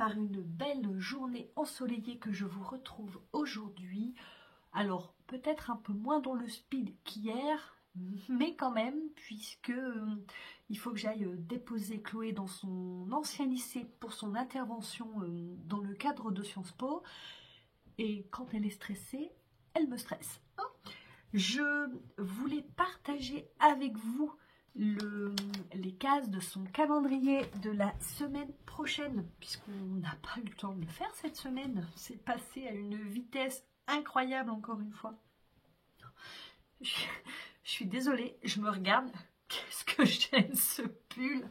par une belle journée ensoleillée que je vous retrouve aujourd'hui. Alors, peut-être un peu moins dans le speed qu'hier, mais quand même, puisque il faut que j'aille déposer Chloé dans son ancien lycée pour son intervention dans le cadre de Sciences Po. Et quand elle est stressée, elle me stresse. Je voulais partager avec vous les cases de son calendrier de la semaine prochaine, puisqu'on n'a pas eu le temps de le faire cette semaine. C'est passé à une vitesse incroyable encore une fois. Je suis désolée, je me regarde. Qu'est-ce que j'aime ce pull.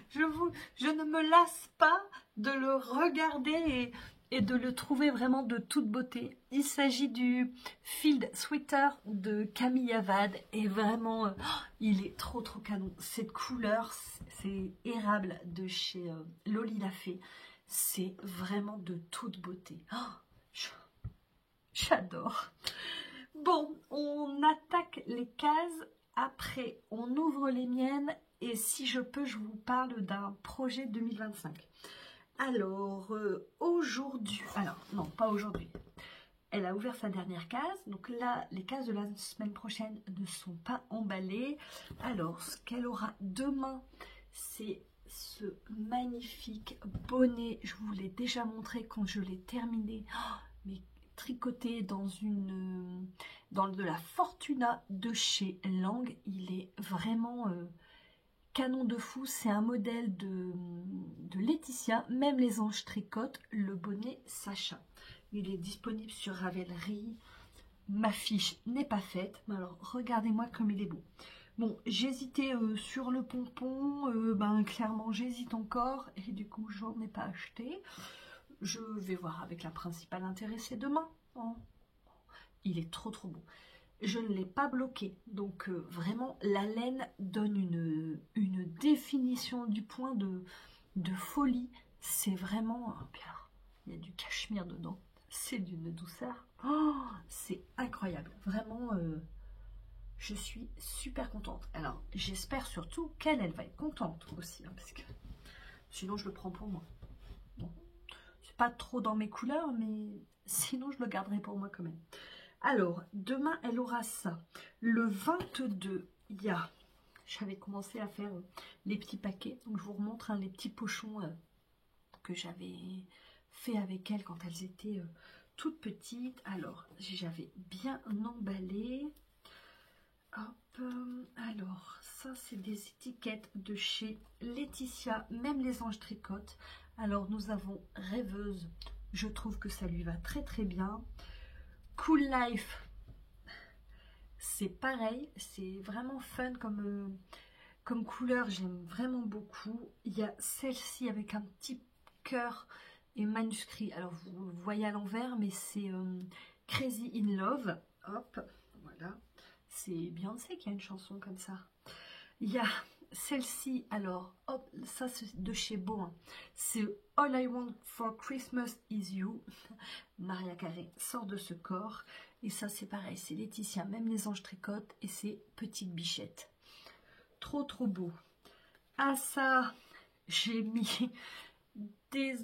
Je ne me lasse pas de le regarder et de le trouver vraiment de toute beauté. Il s'agit du Field Sweater de Camille Avad et vraiment, il est trop canon. Cette couleur, c'est érable de chez Loli Lafay. C'est vraiment de toute beauté. J'adore. Bon, on attaque les cases. Après, on ouvre les miennes. Et si je peux, je vous parle d'un projet 2025. Alors, aujourd'hui... Alors, non, pas aujourd'hui. Elle a ouvert sa dernière case. Donc là, les cases de la semaine prochaine ne sont pas emballées. Alors, ce qu'elle aura demain, c'est ce magnifique bonnet. Je vous l'ai déjà montré quand je l'ai terminé. Mais tricoté dans de la Fortuna de chez Lang. Il est vraiment canon de fou. C'est un modèle de Laetitia. Même les anges tricotent le bonnet Sacha. Il est disponible sur Ravelry. Ma fiche n'est pas faite. Mais alors, regardez-moi comme il est beau. Bon, j'hésitais sur le pompon. Clairement, j'hésite encore. Et du coup, j'en ai pas acheté. Je vais voir avec la principale intéressée demain. Il est trop beau. Je ne l'ai pas bloqué. Donc vraiment, la laine donne une définition du point de folie. C'est vraiment... Alors, il y a du cachemire dedans. C'est d'une douceur. C'est incroyable. Vraiment, je suis super contente. Alors, j'espère surtout qu'elle va être contente aussi. Parce que sinon, je le prends pour moi. Bon. Pas trop dans mes couleurs, mais sinon je le garderai pour moi quand même. Alors, demain, elle aura ça. Le 22, j'avais commencé à faire les petits paquets. Donc, je vous remontre les petits pochons que j'avais fait avec elle quand elles étaient toutes petites. Alors, j'avais bien emballé. Hop, alors, ça, c'est des étiquettes de chez Laetitia. Même les anges tricotent. Alors, nous avons Rêveuse. Je trouve que ça lui va très bien. Cool Life. C'est pareil. C'est vraiment fun comme couleur. J'aime vraiment beaucoup. Il y a celle-ci avec un petit cœur et manuscrit. Alors, vous le voyez à l'envers, mais c'est Crazy in Love. Hop, voilà. C'est Beyoncé qui a une chanson comme ça. Il y a... Celle-ci, alors, hop, ça c'est de chez Beau. C'est All I Want for Christmas is You. Maria Carré sort de ce corps. Et ça, c'est pareil, c'est Laetitia. Même les anges tricotent et c'est Petite Bichette. Trop beau. À ça, j'ai mis des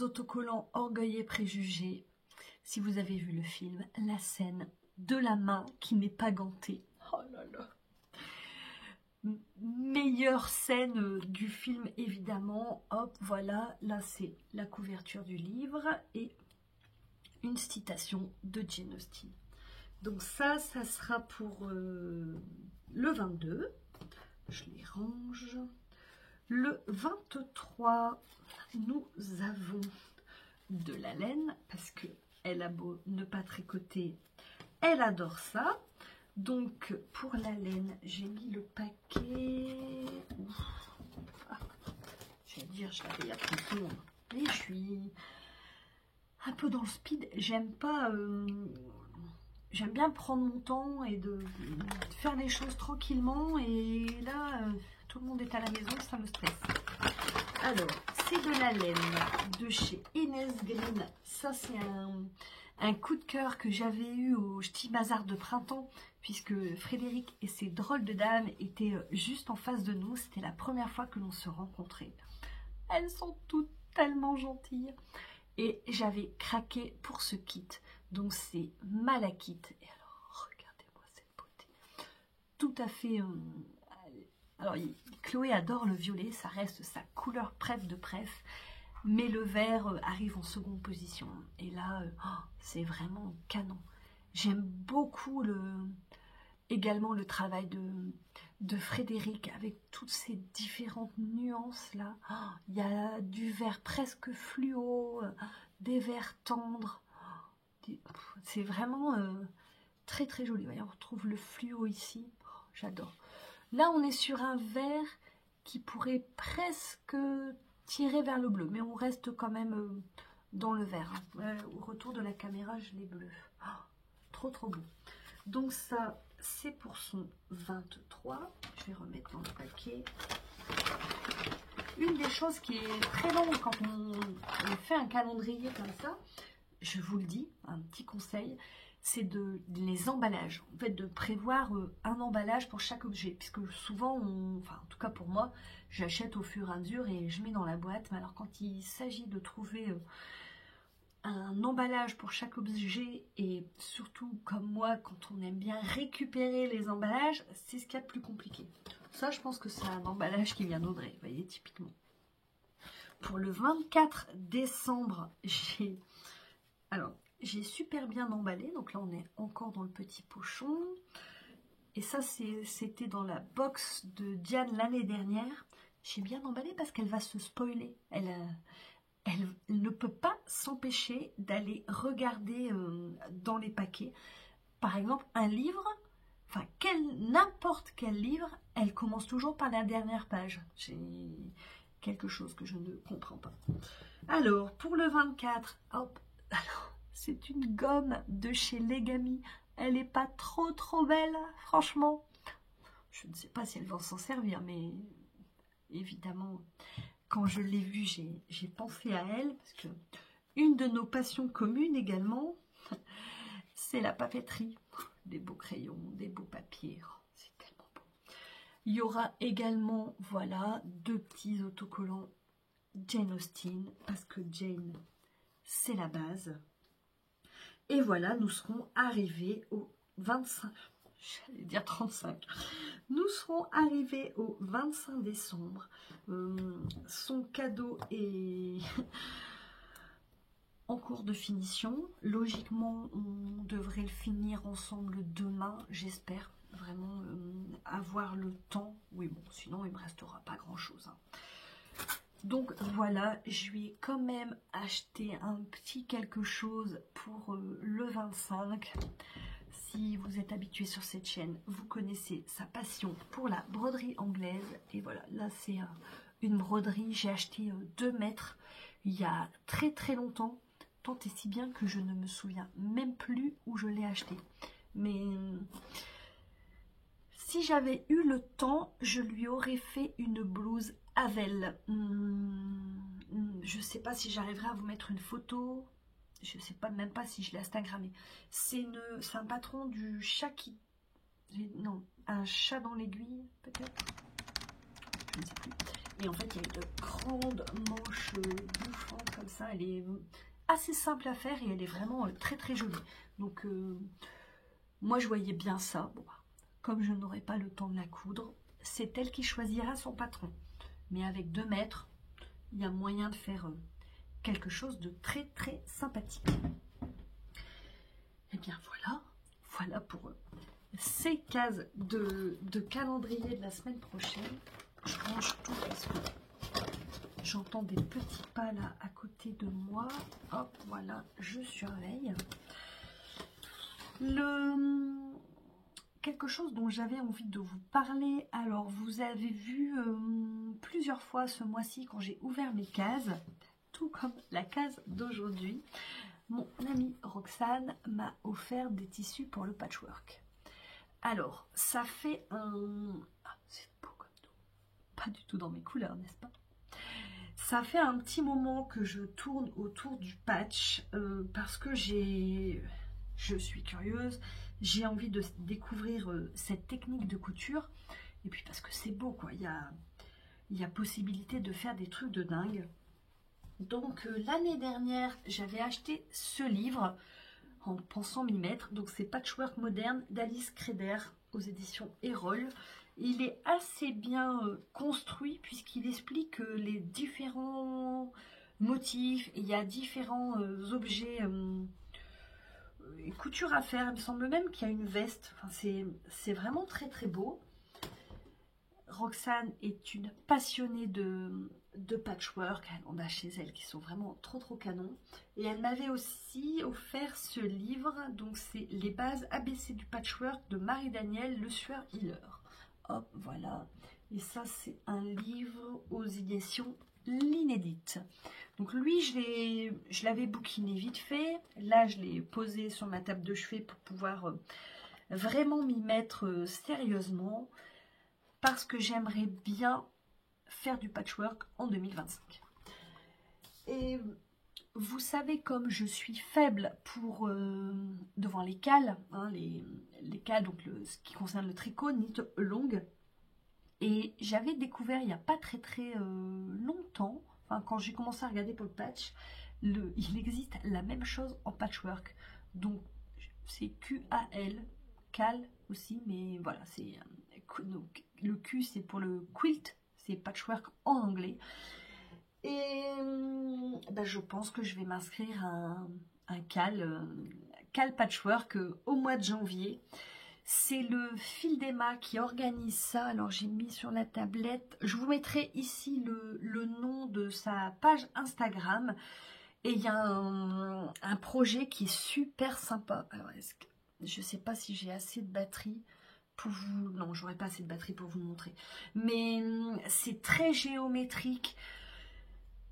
autocollants Orgueil et Préjugés. Si vous avez vu le film, la scène de la main qui n'est pas gantée. Oh là là. Meilleure scène du film évidemment. Hop, voilà, là c'est la couverture du livre et une citation de Jane Austen. Donc ça sera pour le 22. Je les range. Le 23, nous avons de la laine parce que elle a beau ne pas tricoter, elle adore ça. Donc, pour la laine, j'ai mis le paquet... je vais dire, je l'avais il y a 30 secondes. Et je suis un peu dans le speed. J'aime pas... j'aime bien prendre mon temps et de faire les choses tranquillement. Et là, tout le monde est à la maison, ça me stresse. Alors, c'est de la laine de chez Inès Green. Ça, c'est un coup de cœur que j'avais eu au Ch'ti Bazar de printemps, puisque Frédéric et ses drôles de dames étaient juste en face de nous. C'était la première fois que l'on se rencontrait. Elles sont toutes tellement gentille. Et j'avais craqué pour ce kit. Donc c'est Malakite. Et alors, regardez-moi cette beauté. Tout à fait... alors, Chloé adore le violet, ça reste sa couleur préf de préf. Mais le vert arrive en seconde position. Et là, c'est vraiment canon. J'aime beaucoup également le travail de Frédéric avec toutes ces différentes nuances là. Il y a du vert presque fluo, des verts tendres. C'est vraiment très très joli. Voyez, on retrouve le fluo ici. J'adore. Là, on est sur un vert qui pourrait presque tirer vers le bleu, mais on reste quand même dans le vert. Au retour de la caméra, je l'ai bleu. Trop trop beau. Donc ça, c'est pour son 23. Je vais remettre dans le paquet. Une des choses qui est très longue quand on fait un calendrier comme ça, je vous le dis, un petit conseil, c'est les emballages. En fait, de prévoir un emballage pour chaque objet. Puisque souvent, enfin en tout cas pour moi, j'achète au fur et à mesure et je mets dans la boîte. Mais alors quand il s'agit de trouver un emballage pour chaque objet, et surtout comme moi, quand on aime bien récupérer les emballages, c'est ce qu'il y a de plus compliqué. Ça, je pense que c'est un emballage qui vient d'Audrey, vous voyez, typiquement. Pour le 24 décembre, j'ai super bien emballé. Donc là, on est encore dans le petit pochon. Et ça, c'était dans la box de Diane l'année dernière. J'ai bien emballé parce qu'elle va se spoiler. Elle ne peut pas s'empêcher d'aller regarder dans les paquets. Par exemple, un livre, enfin n'importe quel livre, elle commence toujours par la dernière page. C'est quelque chose que je ne comprends pas. Alors, pour le 24, hop, alors, c'est une gomme de chez Legami. Elle n'est pas trop belle, franchement. Je ne sais pas si elle va s'en servir, mais évidemment... Quand je l'ai vue, j'ai pensé à elle, parce que une de nos passions communes également, c'est la papeterie. Des beaux crayons, des beaux papiers, c'est tellement beau. Il y aura également, voilà, 2 petits autocollants Jane Austen, parce que Jane, c'est la base. Et voilà, nous serons arrivés au 25, j'allais dire 35. Nous serons arrivés au 25 décembre. Son cadeau est en cours de finition. Logiquement, on devrait le finir ensemble demain, j'espère. Vraiment avoir le temps. Oui, bon, sinon il ne me restera pas grand-chose. Hein. Donc voilà, je lui ai quand même acheté un petit quelque chose pour le 25. Si vous êtes habitué sur cette chaîne, vous connaissez sa passion pour la broderie anglaise. Et voilà, là c'est une broderie, j'ai acheté 2 mètres il y a très longtemps. Tant et si bien que je ne me souviens même plus où je l'ai acheté. Mais si j'avais eu le temps, je lui aurais fait une blouse Havel. Je ne sais pas si j'arriverai à vous mettre une photo. Je ne sais pas, même pas si je l'ai instagrammé. C'est un patron du chat qui... Non, un chat dans l'aiguille, peut-être. Je ne sais plus. Et en fait, il y a une grande manche bouffante comme ça. Elle est assez simple à faire et elle est vraiment très jolie. Donc, moi, je voyais bien ça. Bon, comme je n'aurai pas le temps de la coudre, c'est elle qui choisira son patron. Mais avec 2 mètres, il y a moyen de faire... quelque chose de très sympathique. Et bien voilà pour ces cases de calendrier de la semaine prochaine. Je range tout parce que j'entends des petits pas là à côté de moi. Hop, voilà, je surveille. Quelque chose dont j'avais envie de vous parler. Alors, vous avez vu plusieurs fois ce mois-ci quand j'ai ouvert mes cases, tout comme la case d'aujourd'hui, mon amie Roxane m'a offert des tissus pour le patchwork. Alors, ça fait un... Ah, c'est beau comme tout. Pas du tout dans mes couleurs, n'est-ce pas? Ça fait un petit moment que je tourne autour du patch parce que je suis curieuse, j'ai envie de découvrir cette technique de couture et puis parce que c'est beau quoi, il y a possibilité de faire des trucs de dingue. Donc l'année dernière, j'avais acheté ce livre en pensant m'y mettre. Donc c'est Patchwork moderne d'Alice Kreder aux éditions Erol. Il est assez bien construit puisqu'il explique les différents motifs. Il y a différents objets et coutures à faire. Il me semble même qu'il y a une veste. Enfin, c'est vraiment très très beau. Roxane est une passionnée de patchwork. On a chez elle qui sont vraiment trop canon. Et elle m'avait aussi offert ce livre. Donc c'est Les bases ABC du patchwork de Marie-Danielle Le Sueur Healer. Hop, voilà. Et ça, c'est un livre aux éditions L'Inédite. Donc lui, je l'avais bouquiné vite fait. Là, je l'ai posé sur ma table de chevet pour pouvoir vraiment m'y mettre sérieusement. Parce que j'aimerais bien faire du patchwork en 2025. Et vous savez, comme je suis faible pour devant les cales, hein, les cales, donc ce qui concerne le tricot, knit longue. Et j'avais découvert il n'y a pas très longtemps, enfin, quand j'ai commencé à regarder pour le patch, il existe la même chose en patchwork. Donc c'est QAL, cal aussi, mais voilà, c'est le Q c'est pour le quilt, c'est patchwork en anglais. Et ben, je pense que je vais m'inscrire à un cal patchwork au mois de janvier. C'est le Fil d'Emma qui organise ça. Alors j'ai mis sur la tablette. Je vous mettrai ici le nom de sa page Instagram. Et il y a un projet qui est super sympa. Alors je ne sais pas si j'ai assez de batterie pour vous... Non, j'aurais pas assez de batterie pour vous montrer. Mais c'est très géométrique.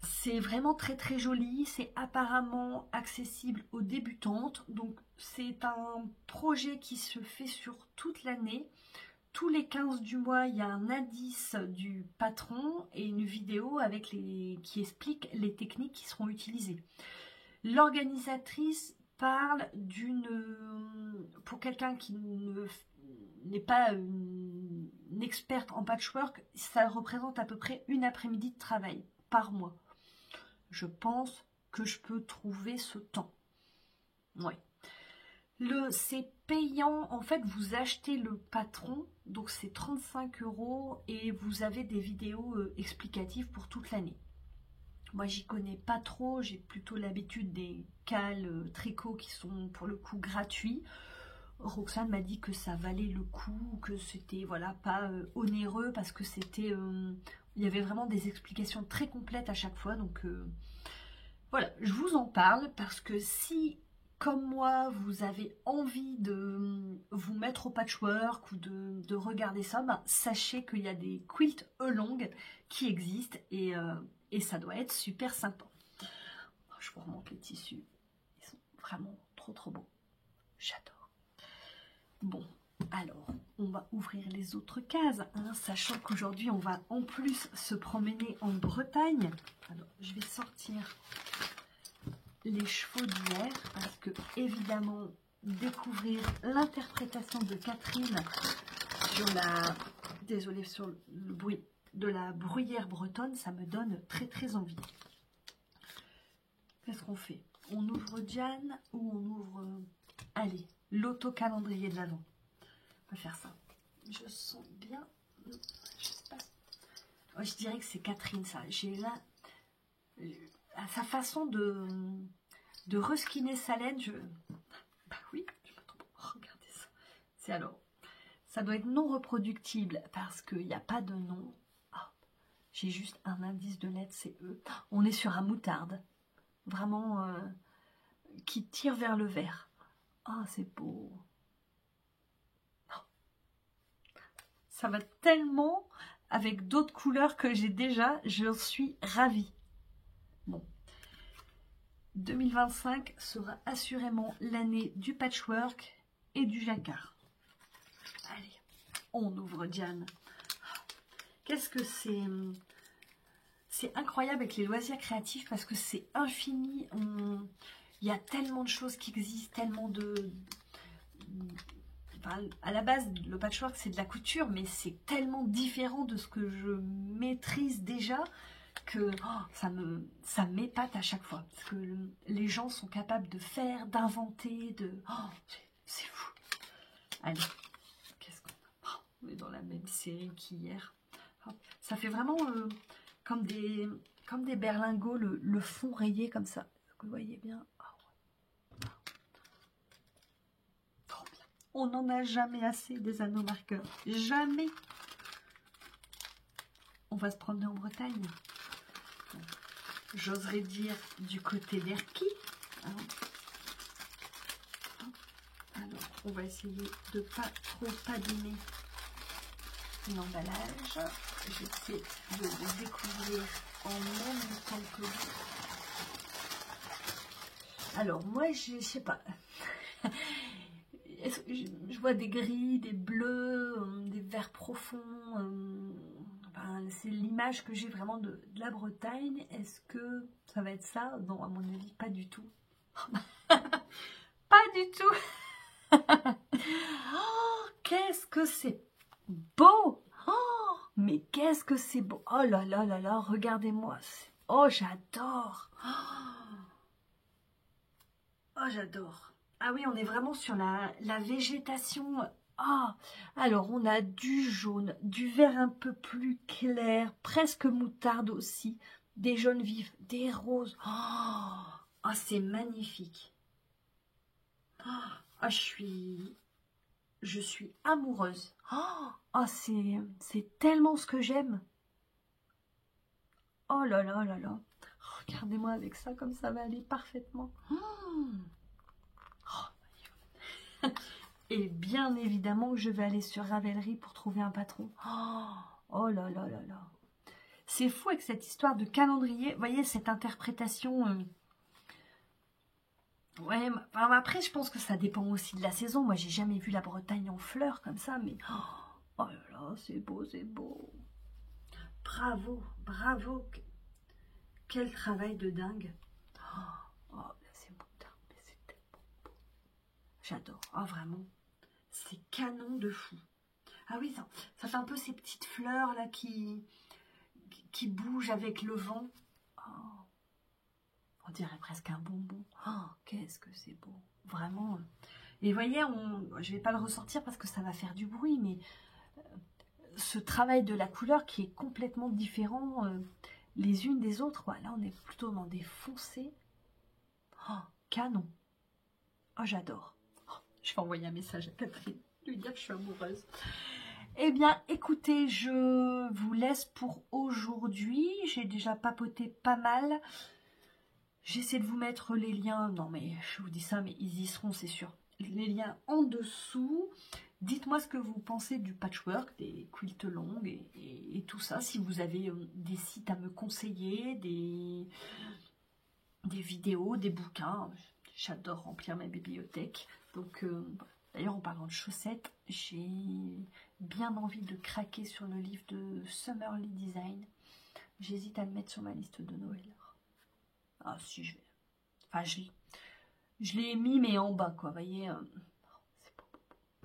C'est vraiment très joli, c'est apparemment accessible aux débutantes. Donc c'est un projet qui se fait sur toute l'année. Tous les 15 du mois, il y a un indice du patron et une vidéo avec qui explique les techniques qui seront utilisées. L'organisatrice parle pour quelqu'un qui n'est pas une experte en patchwork, ça représente à peu près une après-midi de travail par mois. Je pense que je peux trouver ce temps. Oui. C'est payant. En fait, vous achetez le patron. Donc, c'est 35 € et vous avez des vidéos explicatives pour toute l'année. Moi, j'y connais pas trop. J'ai plutôt l'habitude des cales tricots qui sont pour le coup gratuits. Roxane m'a dit que ça valait le coup, que c'était voilà pas onéreux parce que c'était... il y avait vraiment des explications très complètes à chaque fois. Donc voilà, je vous en parle parce que si, comme moi, vous avez envie de vous mettre au patchwork ou de regarder ça, ben, sachez qu'il y a des quilts longues qui existent et ça doit être super sympa. Je vous remonte les tissus. Ils sont vraiment trop beaux. J'adore. Bon, alors, on va ouvrir les autres cases, hein, sachant qu'aujourd'hui, on va en plus se promener en Bretagne. Alors, je vais sortir les chevaux d'hier, parce que, évidemment, découvrir l'interprétation de Catherine sur désolée, sur le bruit de la bruyère bretonne, ça me donne très envie. Qu'est-ce qu'on fait? On ouvre Diane ou on ouvre... Allez, l'auto-calendrier de l'Avent. On va faire ça. Je sens bien... Je sais pas. Ouais, je dirais que c'est Catherine, ça. J'ai là... sa façon de reskiner sa laine, bah oui, je peux trop... Regardez ça. C'est alors... Ça doit être non reproductible parce qu'il n'y a pas de nom. Oh, j'ai juste un indice de lettres, c'est E. On est sur un moutarde. Vraiment... qui tire vers le vert. Ah, c'est beau. Ça va tellement avec d'autres couleurs que j'ai déjà. Je suis ravie. Bon. 2025 sera assurément l'année du patchwork et du jacquard. Allez, on ouvre Diane. Qu'est-ce que c'est? C'est incroyable avec les loisirs créatifs parce que c'est infini. Il y a tellement de choses qui existent, tellement de... Enfin, à la base, le patchwork, c'est de la couture, mais c'est tellement différent de ce que je maîtrise déjà que ça m'épate à chaque fois. Parce que les gens sont capables de faire, d'inventer, c'est fou. Allez, qu'est-ce qu'on a? On est dans la même série qu'hier. Ça fait vraiment comme des berlingots, le fond rayé comme ça. Vous voyez bien. Trop bien. On n'en a jamais assez des anneaux marqueurs. Jamais. On va se promener en Bretagne. J'oserais dire du côté d'Erquy. Alors, on va essayer de pas trop abîmer l'emballage. J'essaie de le découvrir en même temps que vous. Alors, moi, je sais pas. Je vois des gris, des bleus, des verts profonds. C'est l'image que j'ai vraiment de la Bretagne. Est-ce que ça va être ça? Non, à mon avis, pas du tout. Pas du tout. Oh, qu'est-ce que c'est beau! Oh, mais qu'est-ce que c'est beau! Oh là là là là, regardez-moi. Oh, j'adore! Oh, j'adore. Ah oui, on est vraiment sur la végétation. Ah, alors on a du jaune, du vert un peu plus clair, presque moutarde aussi, des jaunes vifs, des roses. Oh, c'est magnifique. Oh, je suis amoureuse. Oh, c'est tellement ce que j'aime. Oh là là là là. Regardez-moi avec ça, comme ça va aller parfaitement. Et bien évidemment que je vais aller sur Ravelry pour trouver un patron. Oh là là là là. C'est fou avec cette histoire de calendrier. Vous voyez, cette interprétation. Ouais, après, je pense que ça dépend aussi de la saison. Moi, j'ai jamais vu la Bretagne en fleurs comme ça, mais... Oh là là, c'est beau, c'est beau. Bravo, bravo. Quel travail de dingue. Oh, c'est beau, mais c'est tellement beau. J'adore. Oh, vraiment. C'est canon de fou. Ah oui, ça fait un peu ces petites fleurs là qui bougent avec le vent. Oh, on dirait presque un bonbon. Oh, qu'est-ce que c'est beau. Vraiment. Et vous voyez, je ne vais pas le ressortir parce que ça va faire du bruit, mais ce travail de la couleur qui est complètement différent les unes des autres. Ouais, là, on est plutôt dans des foncés. Oh, canon. Oh, j'adore. Oh, je vais envoyer un message à Catherine, lui dire que je suis amoureuse. Eh bien, écoutez, je vous laisse pour aujourd'hui. J'ai déjà papoté pas mal. J'essaie de vous mettre les liens. Non, mais je vous dis ça, mais ils y seront, c'est sûr. Les liens en dessous. Dites-moi ce que vous pensez du patchwork, des quilts longues et tout ça. Si vous avez des sites à me conseiller, des vidéos, des bouquins. J'adore remplir ma bibliothèque. Donc, d'ailleurs, en parlant de chaussettes, j'ai bien envie de craquer sur le livre de Summerly Design. J'hésite à le mettre sur ma liste de Noël. Ah, si, je vais. Enfin, je l'ai mis, mais en bas, quoi. Vous voyez, c'est pas beau.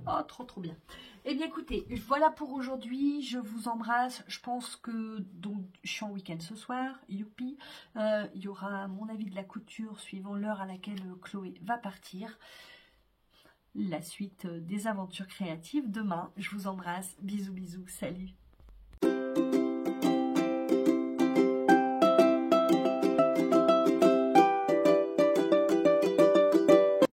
Oh, trop, trop bien. Eh bien, écoutez, voilà pour aujourd'hui. Je vous embrasse. Je pense que donc je suis en week-end ce soir. Youpi. Il y aura mon avis de la couture suivant l'heure à laquelle Chloé va partir. La suite des aventures créatives demain. Je vous embrasse. Bisous, bisous. Salut.